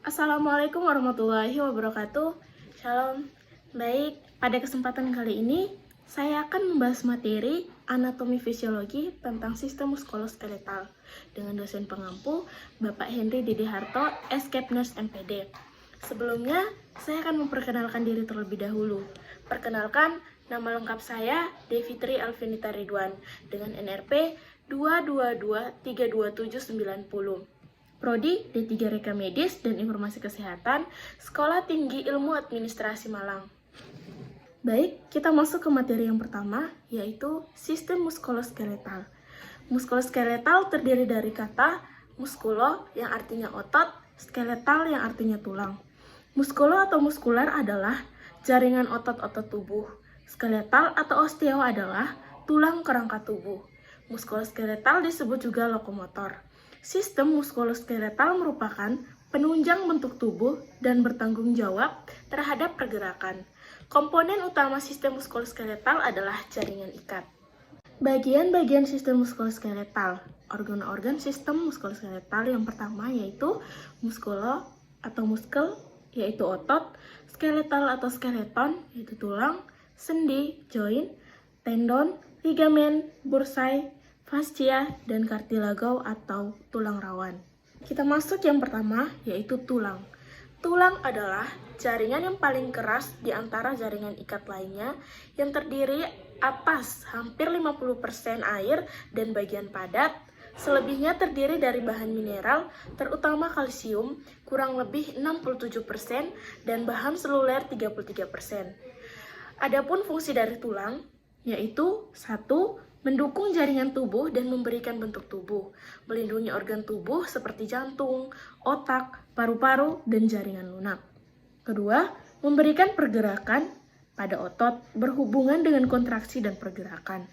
Assalamualaikum warahmatullahi wabarakatuh. Shalom. Baik, pada kesempatan kali ini saya akan membahas materi anatomi fisiologi tentang sistem muskuloskeletal dengan dosen pengampu Bapak Henry Dede Harto, S.Kepners MPD. Sebelumnya, saya akan memperkenalkan diri terlebih dahulu. Perkenalkan, nama lengkap saya Devitri Alvinita Ridwan dengan NRP 222322790. Prodi D3 Reka Medis dan Informasi Kesehatan, Sekolah Tinggi Ilmu Administrasi Malang. Baik, kita masuk ke materi yang pertama, yaitu sistem muskuloskeletal. Muskuloskeletal terdiri dari kata muskulo yang artinya otot, skeletal yang artinya tulang. Muskulo atau muskular adalah jaringan otot-otot tubuh. Skeletal atau osteo adalah tulang kerangka tubuh. Muskuloskeletal disebut juga lokomotor. Sistem muskuloskeletal merupakan penunjang bentuk tubuh dan bertanggung jawab terhadap pergerakan. Komponen utama sistem muskuloskeletal adalah jaringan ikat. Bagian-bagian sistem muskuloskeletal. Organ-organ sistem muskuloskeletal yang pertama yaitu muskulo atau muskel, yaitu otot, skeletal atau skeleton, yaitu tulang, sendi, joint, tendon, ligamen, bursai, fascia, dan kartilago atau tulang rawan. Kita masuk yang pertama, yaitu tulang. Tulang adalah jaringan yang paling keras di antara jaringan ikat lainnya yang terdiri atas hampir 50% air dan bagian padat. Selebihnya terdiri dari bahan mineral, terutama kalsium, kurang lebih 67%, dan bahan seluler 33%. Adapun fungsi dari tulang, yaitu 1. Mendukung jaringan tubuh dan memberikan bentuk tubuh, melindungi organ tubuh seperti jantung, otak, paru-paru, dan jaringan lunak. Kedua, memberikan pergerakan pada otot berhubungan dengan kontraksi dan pergerakan.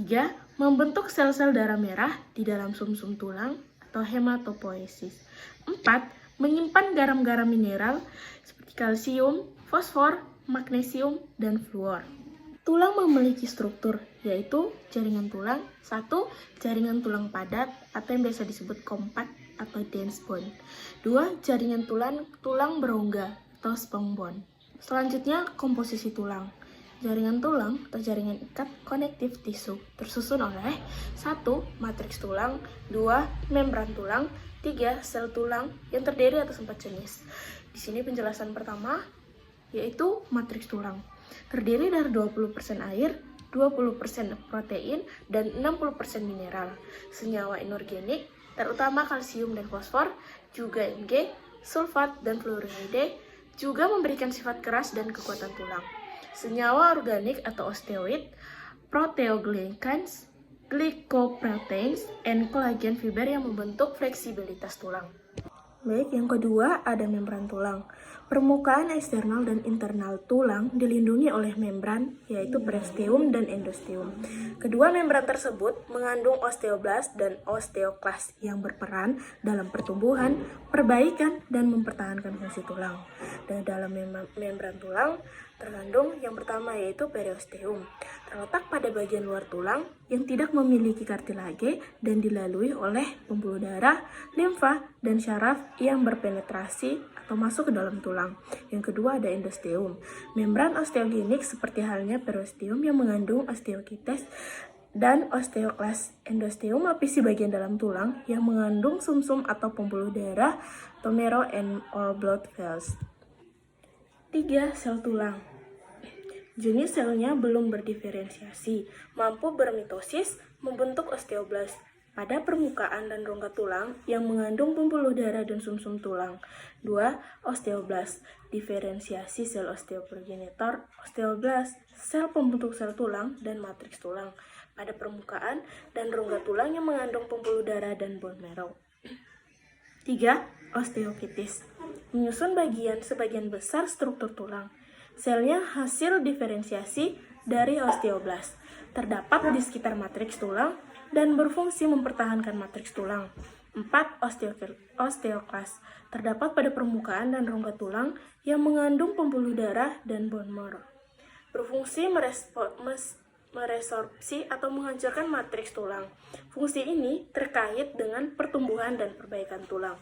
3. Membentuk sel-sel darah merah di dalam sumsum tulang atau hematopoiesis. 4. Menyimpan garam-garam mineral seperti kalsium, fosfor, magnesium, dan fluor. Tulang memiliki struktur, yaitu jaringan tulang. 1. Jaringan tulang padat atau yang biasa disebut kompak atau dense bone. 2. Jaringan tulang berongga atau sponge bone. Selanjutnya, komposisi tulang. Jaringan tulang atau jaringan ikat connective tissue tersusun oleh 1. Matriks tulang, 2. Membran tulang, 3. Sel tulang yang terdiri atas 4 jenis. Di sini penjelasan pertama yaitu matriks tulang. Terdiri dari 20% air, 20% protein, dan 60% mineral. Senyawa inorganik, terutama kalsium dan fosfor, juga Mg, sulfat, dan fluoride, juga memberikan sifat keras dan kekuatan tulang. Senyawa organik atau osteoid, proteoglycans, glycoproteins, and collagen fiber yang membentuk fleksibilitas tulang. Baik, yang kedua ada membran tulang. Permukaan eksternal dan internal tulang dilindungi oleh membran, yaitu periosteum dan endosteum. Kedua membran tersebut mengandung osteoblast dan osteoklas yang berperan dalam pertumbuhan, perbaikan, dan mempertahankan fungsi tulang. Dan dalam membran tulang terkandung yang pertama yaitu periosteum, terletak pada bagian luar tulang yang tidak memiliki kartilage dan dilalui oleh pembuluh darah, limfa, dan syaraf yang berpenetrasi atau masuk ke dalam tulang. Yang kedua ada endosteum, membran osteogenik seperti halnya periosteum yang mengandung osteokites dan osteoklas. Endosteum melapisi bagian dalam tulang yang mengandung sumsum atau pembuluh darah, atau marrow and all blood vessels. 3. Sel tulang. Jenis selnya belum berdiferensiasi, mampu bermitosis, membentuk osteoblast pada permukaan dan rongga tulang yang mengandung pembuluh darah dan sumsum tulang. 2. Osteoblast. Diferensiasi sel osteoprogenitor, osteoblast, sel pembentuk sel tulang dan matriks tulang pada permukaan dan rongga tulang yang mengandung pembuluh darah dan bone marrow. 3. Osteokitis. Menyusun sebagian besar struktur tulang. Selnya hasil diferensiasi dari osteoblast. Terdapat di sekitar matriks tulang dan berfungsi mempertahankan matriks tulang. 4. Osteoklas. Terdapat pada permukaan dan rongga tulang yang mengandung pembuluh darah dan bone marrow. Berfungsi meresorpsi atau menghancurkan matriks tulang. Fungsi ini terkait dengan pertumbuhan dan perbaikan tulang.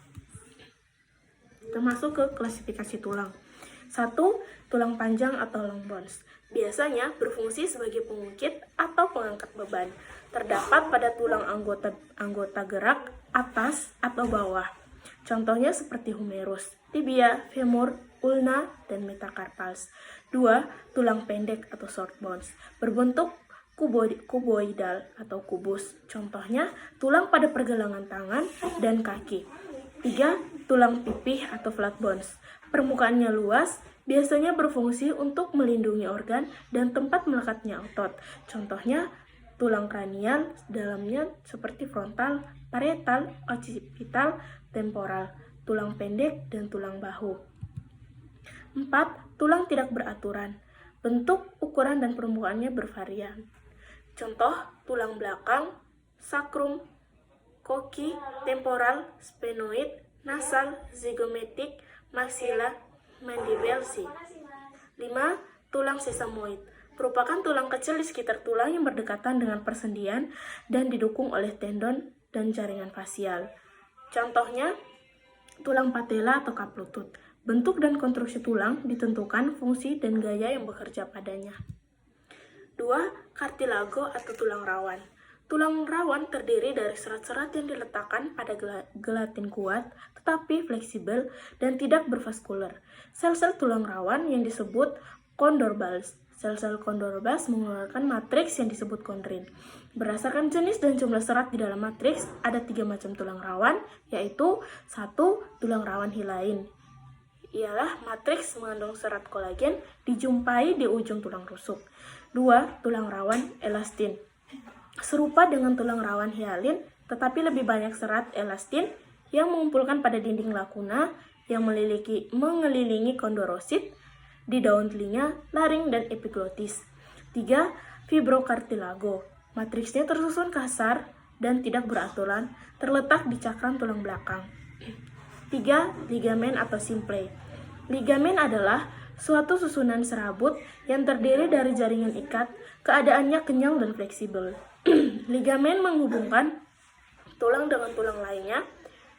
Kita masuk ke klasifikasi tulang. 1. Tulang panjang atau long bones. Biasanya berfungsi sebagai pengungkit atau pengangkat beban. Terdapat pada tulang anggota gerak atas atau bawah. Contohnya seperti humerus, tibia, femur, ulna, dan metacarpals. 2. Tulang pendek atau short bones. Berbentuk kuboidal atau kubus. Contohnya tulang pada pergelangan tangan dan kaki. 3. Tulang pipih atau flat bones. Permukaannya luas, biasanya berfungsi untuk melindungi organ dan tempat melekatnya otot. Contohnya tulang kranial, dalamnya seperti frontal, parietal, occipital, temporal, tulang pendek, dan tulang bahu. 4. Tulang tidak beraturan. Bentuk, ukuran, dan permukaannya bervarian. Contoh, tulang belakang, sacrum, koki, temporal, sphenoid, nasal, zygomatic, maxilla, mandibular. 5. Tulang sesamoid. Merupakan tulang kecil di sekitar tulang yang berdekatan dengan persendian dan didukung oleh tendon dan jaringan fasial. Contohnya, tulang patella atau kap lutut. Bentuk dan konstruksi tulang ditentukan fungsi dan gaya yang bekerja padanya. 2. Kartilago atau tulang rawan. Tulang rawan terdiri dari serat-serat yang diletakkan pada gelatin kuat, tetapi fleksibel dan tidak bervaskular. Sel-sel tulang rawan yang disebut chondroblasts. Sel-sel chondroblasts mengeluarkan matriks yang disebut kondrin. Berdasarkan jenis dan jumlah serat di dalam matriks, ada 3 macam tulang rawan, yaitu 1. Tulang rawan hilain. Ialah matriks mengandung serat kolagen dijumpai di ujung tulang rusuk. 2. Tulang rawan elastin. Serupa dengan tulang rawan hialin, tetapi lebih banyak serat elastin yang mengumpulkan pada dinding lakuna yang mengelilingi kondrosit di daun telinga, laring, dan epiglotis. 3. Fibrocartilago. Matriksnya tersusun kasar dan tidak beraturan, terletak di cakram tulang belakang. 3. Ligamen atau simple. Ligamen adalah suatu susunan serabut yang terdiri dari jaringan ikat, keadaannya kenyal dan fleksibel. Ligamen menghubungkan tulang dengan tulang lainnya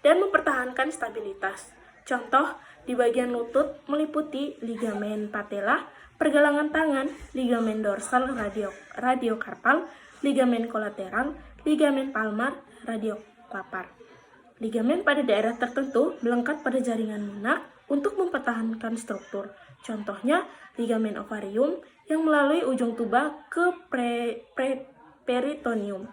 dan mempertahankan stabilitas. Contoh, di bagian lutut meliputi ligamen patella, pergelangan tangan, ligamen dorsal radiokarpal, ligamen kolateral, ligamen palmar, radioklapar. Ligamen pada daerah tertentu melengkap pada jaringan lunak untuk mempertahankan struktur. Contohnya, ligamen ovarium yang melalui ujung tuba ke peritoneum.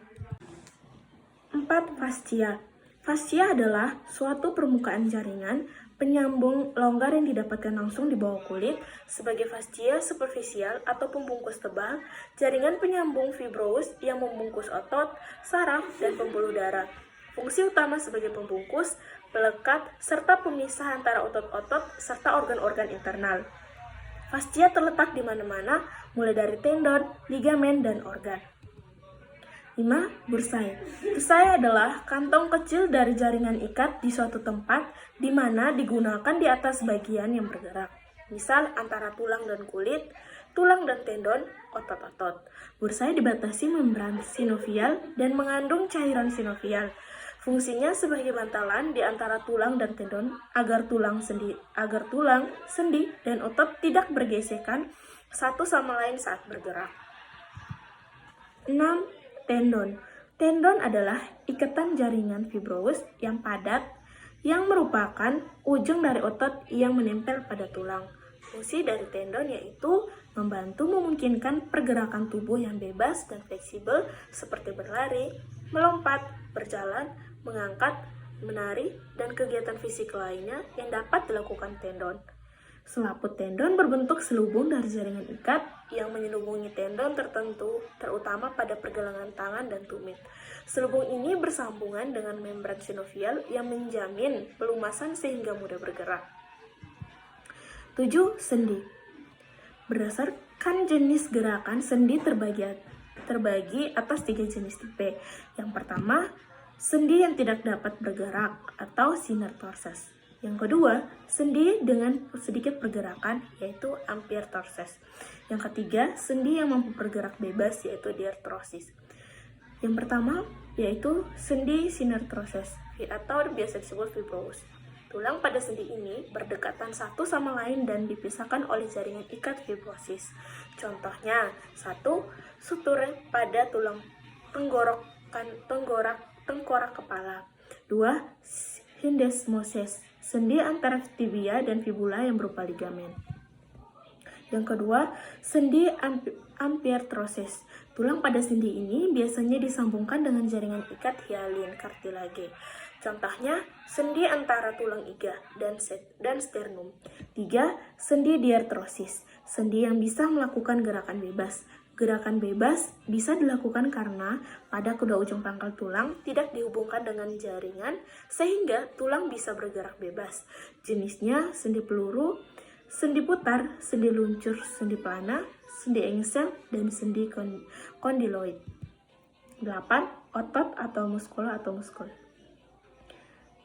4. Fascia. Fascia adalah suatu permukaan jaringan penyambung longgar yang didapatkan langsung di bawah kulit sebagai fascia superficial atau pembungkus tebal, jaringan penyambung fibrous yang membungkus otot, saraf, dan pembuluh darah. Fungsi utama sebagai pembungkus, pelekat, serta pemisah antara otot-otot serta organ-organ internal. Fascia terletak di mana-mana, mulai dari tendon, ligamen, dan organ. 5. Bursai. Bursai adalah kantong kecil dari jaringan ikat di suatu tempat di mana digunakan di atas bagian yang bergerak. Misal antara tulang dan kulit, tulang dan tendon, otot-otot. Bursai dibatasi membran sinovial dan mengandung cairan sinovial. Fungsinya sebagai bantalan di antara tulang dan tendon agar tulang, sendi, dan otot tidak bergesekan satu sama lain saat bergerak. 6. Tendon. Tendon adalah ikatan jaringan fibrous yang padat yang merupakan ujung dari otot yang menempel pada tulang. Fungsi dari tendon yaitu membantu memungkinkan pergerakan tubuh yang bebas dan fleksibel seperti berlari, melompat, berjalan, mengangkat, menari, dan kegiatan fisik lainnya yang dapat dilakukan tendon. Selaput tendon berbentuk selubung dari jaringan ikat yang menyelubungi tendon tertentu, terutama pada pergelangan tangan dan tumit. Selubung ini bersambungan dengan membran sinovial yang menjamin pelumasan sehingga mudah bergerak. 7. Sendi. Berdasarkan jenis gerakan, sendi terbagi atas 3 jenis tipe. Yang pertama, sendi yang tidak dapat bergerak atau synertorses. Yang kedua, sendi dengan sedikit pergerakan, yaitu amphiarthrosis. Yang ketiga, sendi yang mampu bergerak bebas, yaitu diarthrosis. Yang pertama, yaitu sendi synertorses, atau biasa disebut fibrous. Tulang pada sendi ini berdekatan satu sama lain dan dipisahkan oleh jaringan ikat fibrosis. Contohnya, 1. Sutur pada tulang tengkorak kepala. 2. Syndesmosis, sendi antara tibia dan fibula yang berupa ligamen. Yang kedua, sendi ampiartrosis. Tulang pada sendi ini biasanya disambungkan dengan jaringan ikat hialin kartilage. Contohnya, sendi antara tulang iga dan sternum. 3. Sendi diartrosis, sendi yang bisa melakukan gerakan bebas. Gerakan bebas bisa dilakukan karena pada kedua ujung pangkal tulang tidak dihubungkan dengan jaringan sehingga tulang bisa bergerak bebas. Jenisnya sendi peluru, sendi putar, sendi luncur, sendi pelana, sendi engsel, dan sendi kondiloid. 8. Otot atau muskul.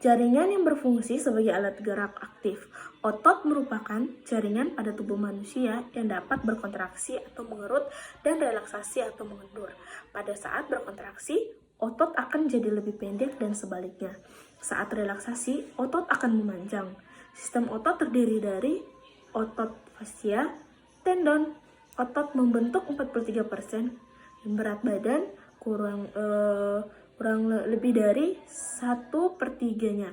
Jaringan yang berfungsi sebagai alat gerak aktif. Otot merupakan jaringan pada tubuh manusia yang dapat berkontraksi atau mengerut dan relaksasi atau mengendur. Pada saat berkontraksi, otot akan jadi lebih pendek dan sebaliknya. Saat relaksasi, otot akan memanjang. Sistem otot terdiri dari otot fascia, tendon. Otot membentuk 43%, berat badan kurang lebih dari 1/3-nya.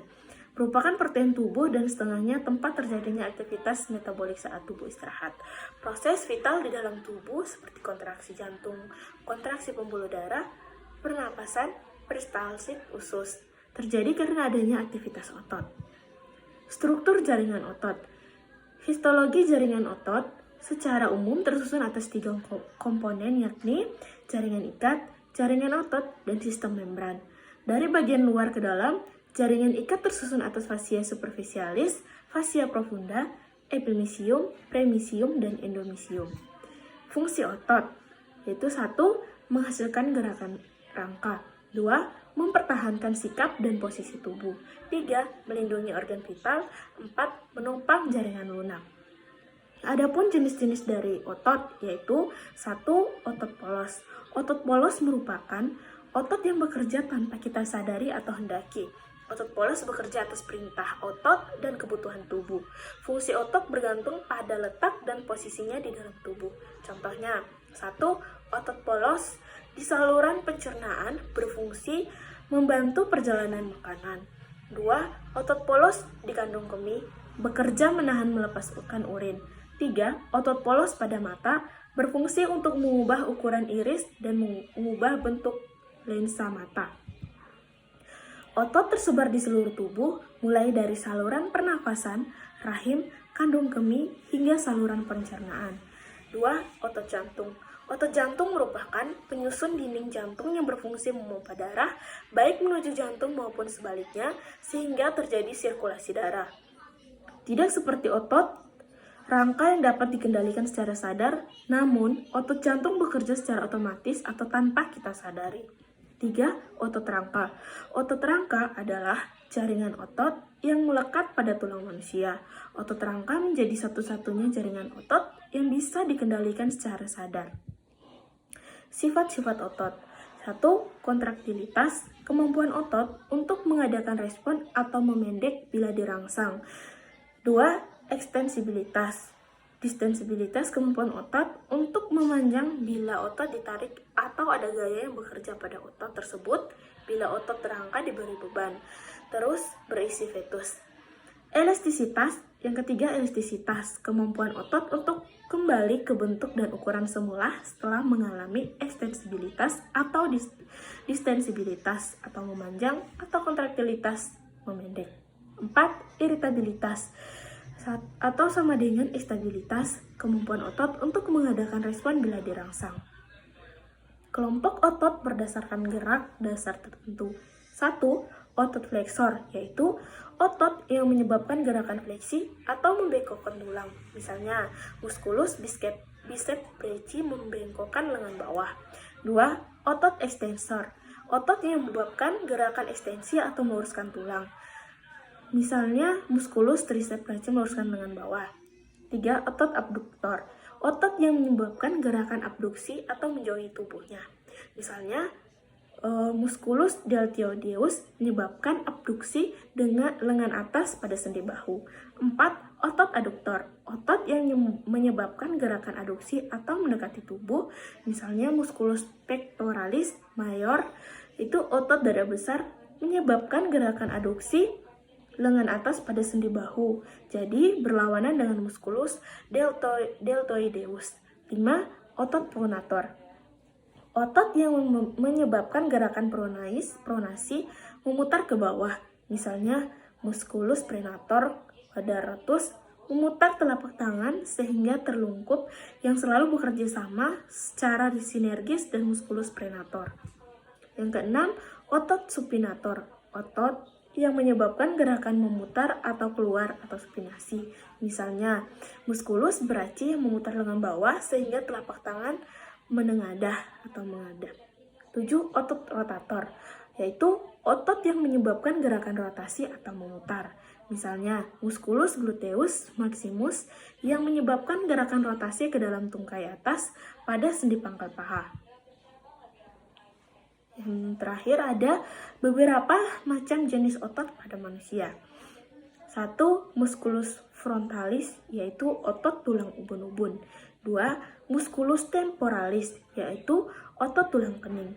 Merupakan protein tubuh dan setengahnya tempat terjadinya aktivitas metabolik saat tubuh istirahat. Proses vital di dalam tubuh seperti kontraksi jantung, kontraksi pembuluh darah, pernapasan, peristalsis usus terjadi karena adanya aktivitas otot. Struktur jaringan otot. Histologi jaringan otot secara umum tersusun atas 3 komponen, yakni jaringan ikat, jaringan otot, dan sistem membran. Dari bagian luar ke dalam, jaringan ikat tersusun atas fascia superficialis, fascia profunda, epimysium, premisium, dan endomysium. Fungsi otot yaitu 1. Menghasilkan gerakan rangka. 2. Mempertahankan sikap dan posisi tubuh. 3. Melindungi organ vital. 4. Menopang jaringan lunak. Adapun jenis-jenis dari otot yaitu 1. Otot polos. Otot polos merupakan otot yang bekerja tanpa kita sadari atau hendaki. Otot polos bekerja atas perintah otot dan kebutuhan tubuh. Fungsi otot bergantung pada letak dan posisinya di dalam tubuh. Contohnya, 1. Otot polos di saluran pencernaan berfungsi membantu perjalanan makanan. 2. Otot polos di kandung kemih bekerja menahan melepaskan urin. 3. Otot polos pada mata berfungsi untuk mengubah ukuran iris dan mengubah bentuk lensa mata. Otot tersebar di seluruh tubuh, mulai dari saluran pernafasan, rahim, kandung kemih, hingga saluran pencernaan. 2. Otot jantung. Otot jantung merupakan penyusun dinding jantung yang berfungsi memompa darah, baik menuju jantung maupun sebaliknya, sehingga terjadi sirkulasi darah. Tidak seperti otot rangka yang dapat dikendalikan secara sadar, namun otot jantung bekerja secara otomatis atau tanpa kita sadari. 3. Otot rangka. Otot rangka adalah jaringan otot yang melekat pada tulang manusia. Otot rangka menjadi satu-satunya jaringan otot yang bisa dikendalikan secara sadar. Sifat-sifat otot. 1. Kontraktilitas, kemampuan otot untuk mengadakan respon atau memendek bila dirangsang. 2. Ekstensibilitas, distensibilitas, kemampuan otot untuk memanjang bila otot ditarik atau ada gaya yang bekerja pada otot tersebut bila otot rangka diberi beban. Terus berisi fetus. Elastisitas, yang ketiga elastisitas, kemampuan otot untuk kembali ke bentuk dan ukuran semula setelah mengalami ekstensibilitas atau distensibilitas atau memanjang atau kontraktilitas memendek. 4. Iritabilitas atau sama dengan stabilitas, kemampuan otot untuk mengadakan respon bila dirangsang. Kelompok otot berdasarkan gerak dasar tertentu. 1. Otot flexor, yaitu otot yang menyebabkan gerakan fleksi atau membengkokkan tulang. Misalnya, musculus biceps brachii membengkokkan lengan bawah. 2. Otot ekstensor, otot yang menyebabkan gerakan ekstensi atau meluruskan tulang. Misalnya, musculus triceps brachii meluruskan lengan bawah. 3. Otot abduktor, otot yang menyebabkan gerakan abduksi atau menjauhi tubuhnya. Misalnya, musculus deltoideus menyebabkan abduksi dengan lengan atas pada sendi bahu. 4. Otot aduktor, otot yang menyebabkan gerakan aduksi atau mendekati tubuh, misalnya musculus pectoralis major, itu otot dada besar menyebabkan gerakan aduksi lengan atas pada sendi bahu, jadi berlawanan dengan musculus deltoideus. 5. Otot pronator, otot yang menyebabkan gerakan pronasi memutar ke bawah, misalnya musculus prenator quadratus memutar telapak tangan sehingga terlungkup, yang selalu bekerja sama secara sinergis dan musculus prenator. Yang keenam, otot supinator, otot yang menyebabkan gerakan memutar atau keluar atau supinasi, misalnya musculus brachii yang memutar lengan bawah sehingga telapak tangan menengadah atau menghadap. 7. Otot rotator, yaitu otot yang menyebabkan gerakan rotasi atau memutar. Misalnya, musculus gluteus maximus yang menyebabkan gerakan rotasi ke dalam tungkai atas pada sendi pangkal paha. Yang terakhir ada beberapa macam jenis otot pada manusia. 1. Musculus frontalis, yaitu otot tulang ubun-ubun. 2. Musculus temporalis, yaitu otot tulang kening.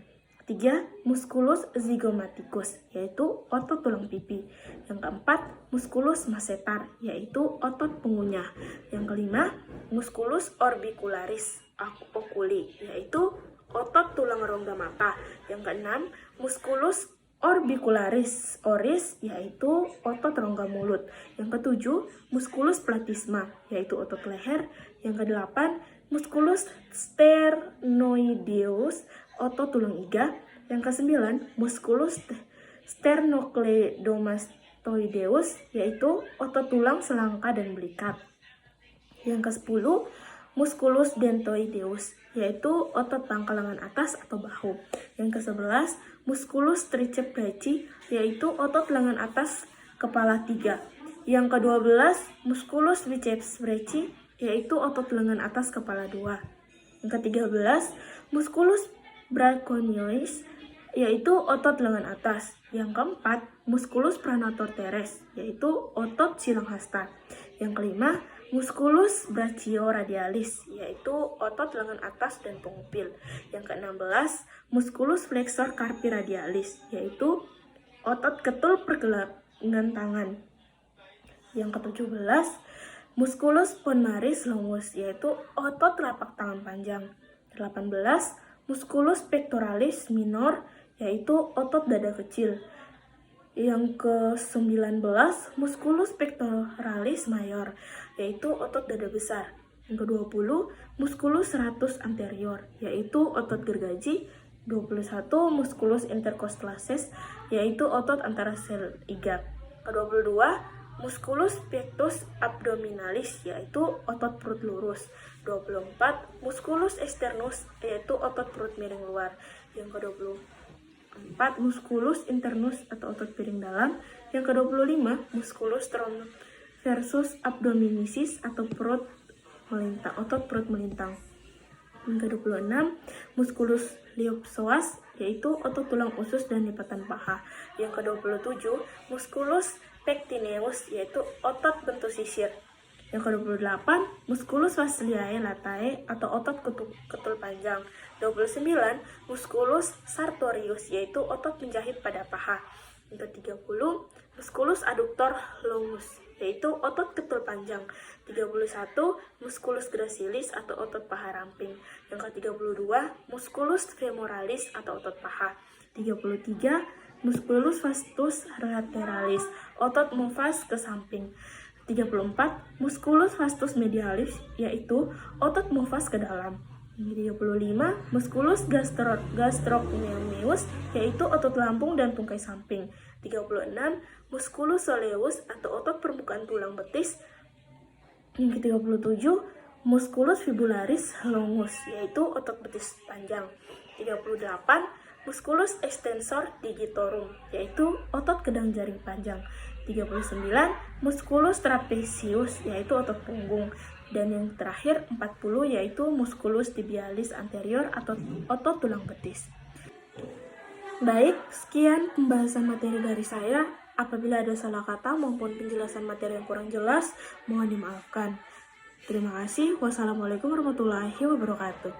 3. Musculus zygomaticus, yaitu otot tulang pipi. Yang keempat, musculus masseter, yaitu otot pengunyah. Yang kelima, musculus orbicularis oculi, yaitu otot tulang rongga mata. Yang keenam, musculus orbicularis oris, yaitu otot rongga mulut. Yang ketujuh, musculus platysma, yaitu otot leher. Yang kedelapan, musculus sternoideus, otot tulang iga. Yang kesembilan, musculus sternocleidomastoideus, yaitu otot tulang selangka dan belikat. Yang kesepuluh, musculus dentoideus, yaitu otot pangkal lengan atas atau bahu. Yang ke-11, musculus triceps brachii, yaitu otot lengan atas kepala 3. Yang ke-12, musculus biceps brachii, yaitu otot lengan atas kepala 2. Yang ke-13, musculus brachioliois, yaitu otot lengan atas. Yang keempat, musculus pronator teres, yaitu otot silang hasta. Yang kelima, musculus brachioradialis, yaitu otot lengan atas dan pengupil. Yang ke-16, musculus flexor carpi radialis, yaitu otot ketul pergelangan tangan. Yang ke-17, musculus palmaris longus, yaitu otot telapak tangan panjang. 18, musculus pectoralis minor, yaitu otot dada kecil. Yang ke-19, musculus pectoralis major, yaitu otot dada besar. Yang ke-20, musculus serratus anterior, yaitu otot gergaji. 21, musculus intercostales, yaitu otot antara sel iga. Ke-22, musculus pectus abdominalis, yaitu otot perut lurus. 24, musculus externus, yaitu otot perut miring luar. Yang ke-24, musculus internus atau otot piring dalam. Yang ke-25, musculus transversus abdominicis atau perut melintang, otot perut melintang. Yang ke-26, musculus iliopsoas, yaitu otot tulang usus dan lipatan paha. Yang ke-27, musculus pectineus, yaitu otot bentuk sisir. Yang ke-28, musculus fasciae latae atau otot ketul panjang. 29, musculus sartorius, yaitu otot menjahit pada paha. Yang ke-30, musculus adductor longus, yaitu otot ketul panjang. 31, musculus gracilis atau otot paha ramping. Yang ke-32, musculus femoralis atau otot paha. 33, musculus vastus lateralis, otot memfas ke samping. 34, musculus vastus medialis, yaitu otot memfas ke dalam. 35, musculus gastrocnemius, yaitu otot lambung dan tungkai samping. 36, musculus soleus atau otot permukaan tulang betis. Yang ke-37, musculus fibularis longus, yaitu otot betis panjang. 38, musculus extensor digitorum, yaitu otot kedang jaring panjang. 39, musculus trapezius, yaitu otot punggung. Dan yang terakhir 40, yaitu musculus tibialis anterior atau otot tulang betis. Baik, sekian pembahasan materi dari saya. Apabila ada salah kata maupun penjelasan materi yang kurang jelas, mohon dimaafkan. Terima kasih. Wassalamualaikum warahmatullahi wabarakatuh.